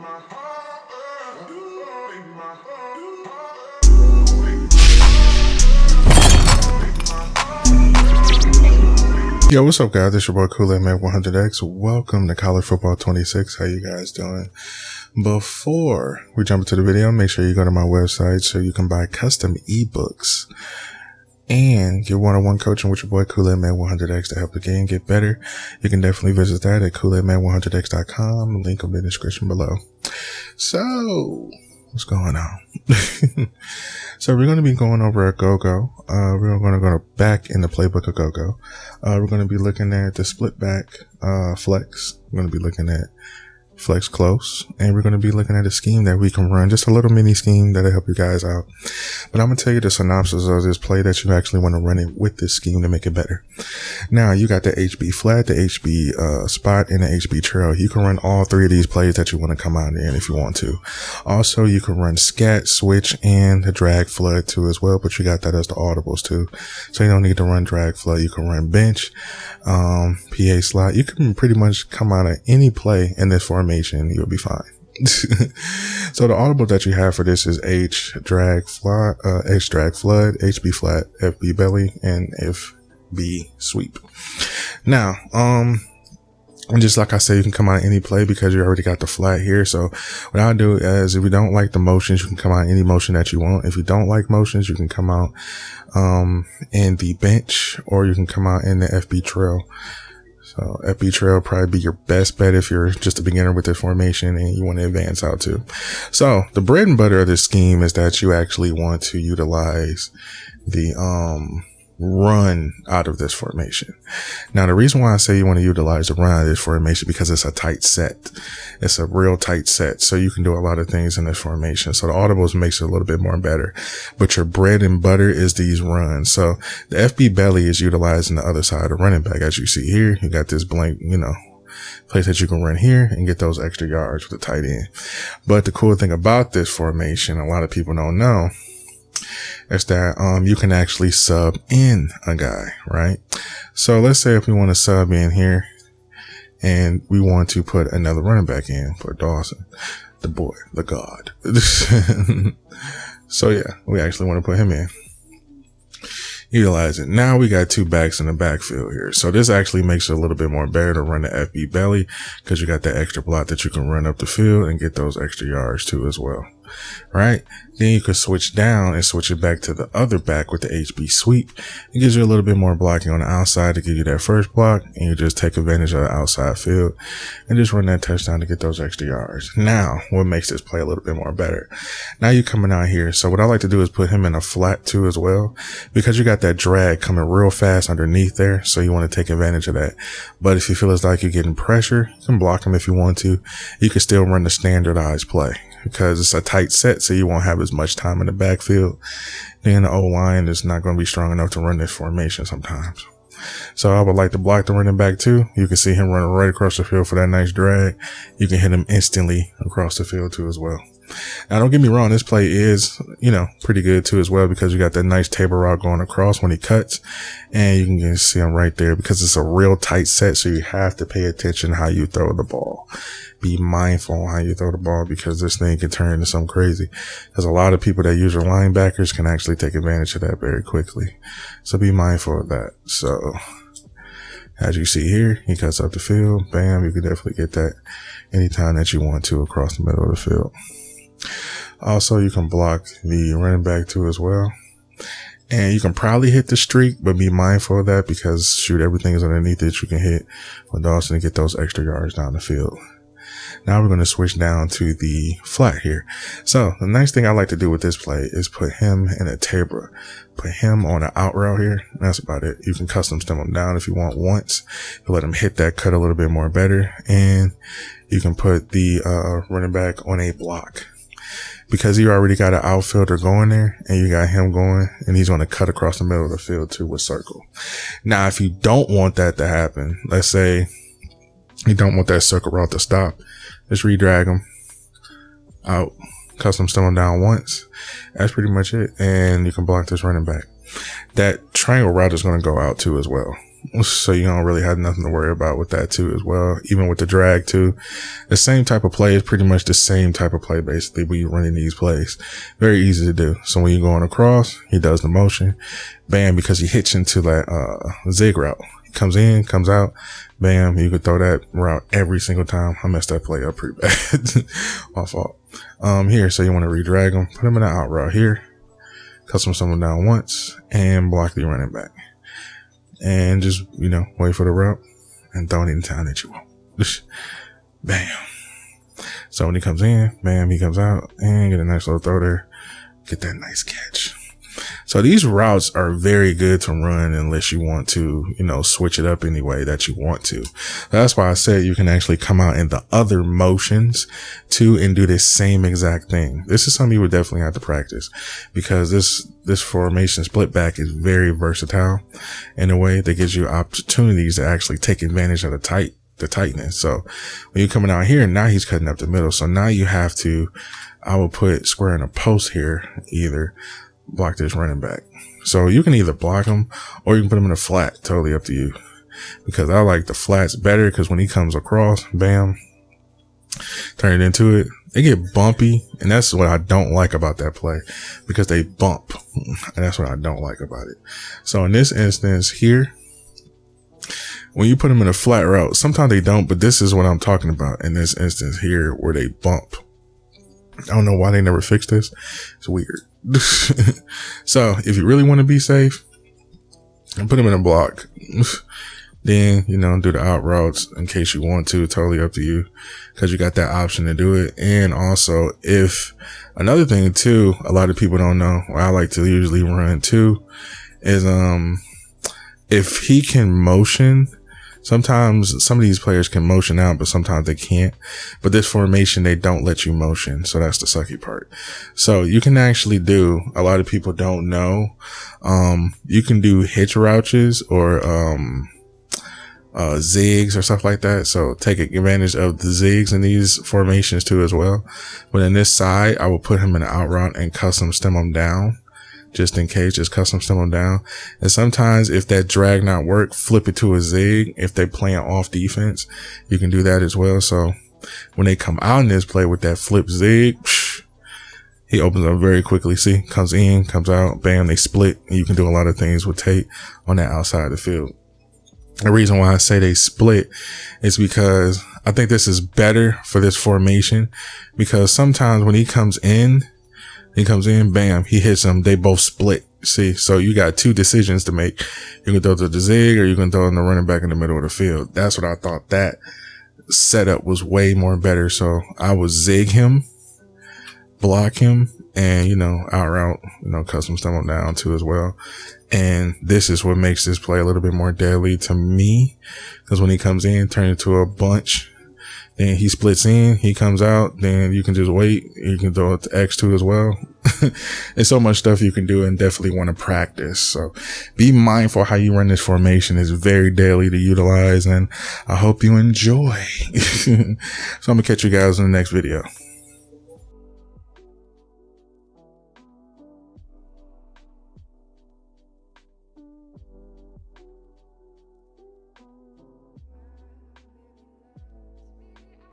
Yo, what's up, guys? It's your boy Kool-Aid Man 100X. Welcome to College Football 26. How you guys doing? Before we jump into the video, make sure you go to my website so you can buy custom ebooks and get one-on-one coaching with your boy Kool-Aid Man 100X to help the game get better. You can definitely visit that at KoolAidMan100X.com. Link will be in the description below. So, what's going on? So we're going to be going over a go-go. We're going to go back in the playbook of go-go. We're going to be looking at the split back flex. We're going to be looking at flex close, and we're going to be looking at a scheme that we can run, just a little mini scheme that'll help you guys out. But I'm going to tell you the synopsis of this play that you actually want to run it with this scheme to make it better. Now, you got the HB flat, the HB spot, and the HB trail. You can run all three of these plays that you want to come out in if you want to. Also, you can run scat, switch, and the drag flood too as well, but you got that as the audibles too. So you don't need to run drag flood. You can run bench, PA slot. You can pretty much come out of any play in this formation. You'll be fine. So the audible that you have for this is H drag flood, HB flat, FB belly, and FB sweep. Now, and just like I said, you can come out any play because you already got the flat here. So what I'll do is, if you don't like the motions, you can come out any motion that you want. If you don't like motions, you can come out in the bench, or you can come out in the FB trail. So FB trail will probably be your best bet if you're just a beginner with this formation and you want to advance out too. So the bread and butter of this scheme is that you actually want to utilize the run out of this formation. Now, the reason why I say you want to utilize the run out of this formation, because it's a tight set. It's a real tight set. So you can do a lot of things in this formation. So the audibles makes it a little bit more better, but your bread and butter is these runs. So the FB belly is utilizing the other side of running back. As you see here, you got this blank, place that you can run here and get those extra yards with the tight end. But the cool thing about this formation, a lot of people don't know, is that you can actually sub in a guy, right? So let's say if we want to sub in here and we want to put another running back in for Dawson, the boy, the god. So yeah, we actually want to put him in. Utilize it. Now we got two backs in the backfield here. So this actually makes it a little bit more better to run the FB belly, because you got that extra block that you can run up the field and get those extra yards too as well. Right? Then you could switch down and switch it back to the other back with the HB sweep. It gives you a little bit more blocking on the outside to give you that first block, and you just take advantage of the outside field and just run that touchdown to get those extra yards. Now, what makes this play a little bit more better? Now you're coming out here. So what I like to do is put him in a flat too as well, because you got that drag coming real fast underneath there. So you want to take advantage of that. But if you feel it's like you're getting pressure, you can block him if you want to. You can still run the standardized play, because it's a tight set, so you won't have as much time in the backfield. Then the O-line is not going to be strong enough to run this formation sometimes. So I would like to block the running back too. You can see him running right across the field for that nice drag. You can hit him instantly across the field too as well. Now, don't get me wrong, this play is, pretty good too as well, because you got that nice table route going across when he cuts, and you can just see him right there because it's a real tight set. So you have to pay attention how you throw the ball. Be mindful on how you throw the ball, because this thing can turn into something crazy. Because a lot of people that use your linebackers can actually take advantage of that very quickly. So be mindful of that. So as you see here, he cuts up the field. Bam, you can definitely get that anytime that you want to across the middle of the field. Also, you can block the running back too as well. And you can probably hit the streak, but be mindful of that, because shoot, everything is underneath it. You can hit with Dawson to get those extra yards down the field. Now we're going to switch down to the flat here. So the nice thing I like to do with this play is put him in a Tabra. Put him on an out route here. That's about it. You can custom stem him down if you want once. You let him hit that cut a little bit more better. And you can put the running back on a block, because you already got an outfielder going there and you got him going, and he's going to cut across the middle of the field too with circle. Now, if you don't want that to happen, let's say you don't want that circle route to stop, just redrag him out, custom stem him down once. That's pretty much it. And you can block this running back. That triangle route is going to go out too as well. So you don't really have nothing to worry about with that too as well. Even with the drag too, the same type of play is pretty much the same type of play basically when you're running these plays. Very easy to do. So when you're going across, he does the motion, bam, because he hits into that zig route. He comes in, comes out, bam, you could throw that route every single time. I messed that play up pretty bad. My fault. Here, so you want to redrag him, put him in the out route here, custom someone down once, and block the running back. And just, wait for the route and throw it in town that you want. Bam. So when he comes in, bam, he comes out and get a nice little throw there. Get that nice catch. So these routes are very good to run unless you want to, switch it up any way that you want to. That's why I said you can actually come out in the other motions too and do the same exact thing. This is something you would definitely have to practice because this formation split back is very versatile in a way that gives you opportunities to actually take advantage of the tightness. So when you're coming out here, now he's cutting up the middle. So now you have to, I will put square in a post here, either block this running back. So you can either block him or you can put him in a flat, totally up to you, because I like the flats better because when he comes across, bam, turn it into it. They get bumpy, and that's what I don't like about that play, because they bump, and that's what I don't like about it. So in this instance here, when you put them in a flat route, sometimes they don't, but this is what I'm talking about in this instance here where they bump. I don't know why they never fixed this. It's weird. So if you really want to be safe, put them in a block. Then, do the out routes in case you want to, totally up to you, because you got that option to do it. And also, if another thing too, a lot of people don't know, what I like to usually run too, is, if he can motion, sometimes some of these players can motion out, but sometimes they can't. But this formation, they don't let you motion. So that's the sucky part. So you can actually do, a lot of people don't know, you can do hitch routes or, zigs or stuff like that. So take advantage of the zigs in these formations too as well. But in this side, I will put him in the out route and custom stem him down. Just in case, just custom stem them down. And sometimes if that drag not work, flip it to a zig. If they playing off defense, you can do that as well. So when they come out in this play with that flip zig, he opens up very quickly. See, comes in, comes out, bam, they split. And you can do a lot of things with Tate on that outside of the field. The reason why I say they split is because I think this is better for this formation, because sometimes when he comes in, bam, he hits them, they both split. See, so you got two decisions to make. You can throw to the zig or you can throw in the running back in the middle of the field. That's what I thought. That setup was way more better. So I would zig him, block him, and, out route, custom stem him down too as well. And this is what makes this play a little bit more deadly to me, because when he comes in, turn into a bunch. Then he splits in, he comes out, then you can just wait. You can throw it to X2 as well. There's so much stuff you can do and definitely want to practice. So be mindful how you run this formation. It's very daily to utilize, and I hope you enjoy. So I'm going to catch you guys in the next video.